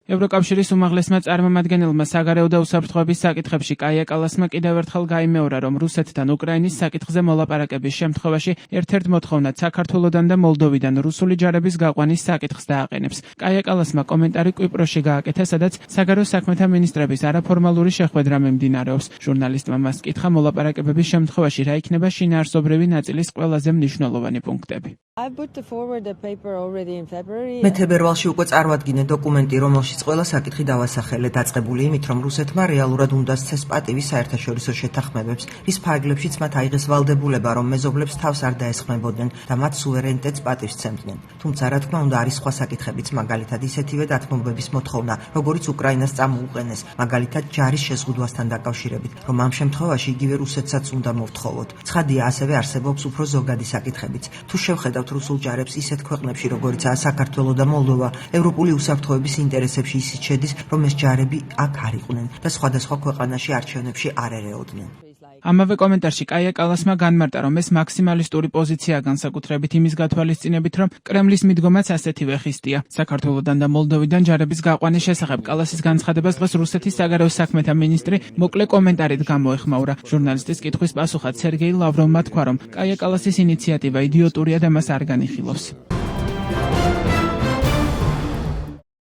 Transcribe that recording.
ევროკავშირის უმაღლესმა წარმომადგენელმა საგარეო და უსაფრთხოების საკითხებში კაია კალასმა კიდევ ერთხელ გაიმეორა, რომ რუსეთთან უკრაინის საკითხზე მოლაპარაკების შემთხვევაში ერთ-ერთ მოთხოვნად საქართველოდან და მოლდოვიდან რუსული ჯარების გაყვანის საკითხს დააყენებს. კაია კალასმა კომენტარი კვიპროსში გააკეთა, სადაც საგარეო საქმეთა მინისტრების არაფორმალური შეხვედრა მიმდინარეობს. ჟურნალისტმა მას კითხა მოლაპარაკებების შემთხვევაში რა იქნება შინაარსობრივი ნაწილის ყველაზე მნიშვნელოვანი პუნქტები. მე თებერვალში უკვე წარვადგინე დოკუმენტი, რომელშიც ყველა საკითხი დავასახელე, დაწყებული იმით, რომ რუსეთმა რეალურად უნდა სცეს პატივი საერთაშორისო შეთანხმებებს, რის ფარგლებშიც მათ აიღეს ვალდებულება, რომ მეზობლებს თავს არ დაესხმებოდნენ და მათ სუვერენიტეტს პატივს სცემდნენ. თუმცა, რა თქმა უნდა, არის სხვა საკითხებიც, მაგალითად ისეთივე დათმობების მოთხოვნა, როგორიც უკრაინას წამოუყენეს, მაგალითად ჯარის შეზღუდვასთან დაკავშირებით, რომ ამ შემთხვევაში იგივე რუსეთსაც უნდა მოვთხოვოთ. ცხადია, ასევე არსებობს უფრო ზოგადი საკითხებიც. თუ შევხედავთ რუსულ ჯარებს ისეთ ქვეყნებში, როგორიცაა საქართველო და მოლდოვა, ევროპული უსაფრთხოების ინტერესებში ისიც შედის, რომ ეს ჯარები აქ არ იყვნენ და სხვადასხვა ქვეყანაში არჩევნებში არ ერეოდნენ. ამავე კომენტარში კაია კალასმა განმარტა, რომ ეს მაქსიმალისტური პოზიციაა განსაკუთრებით იმის გათვალისწინებით, რომ კრემლის მიდგომაც ასეთივე ხისტია. საქართველოდან და მოლდოვიდან ჯარების გაყვანის შესახებ კალასის განცხადებას დღეს რუსეთის საგარეო საქმეთა მინისტრი მოკლე კომენტარით გამოეხმაურა. ჟურნალისტის კითხვის პასუხად სერგეი ლავროვმა თქვა, რომ კაია კალასის ინიციატივა იდიოტურია და მას არ განიხილავს.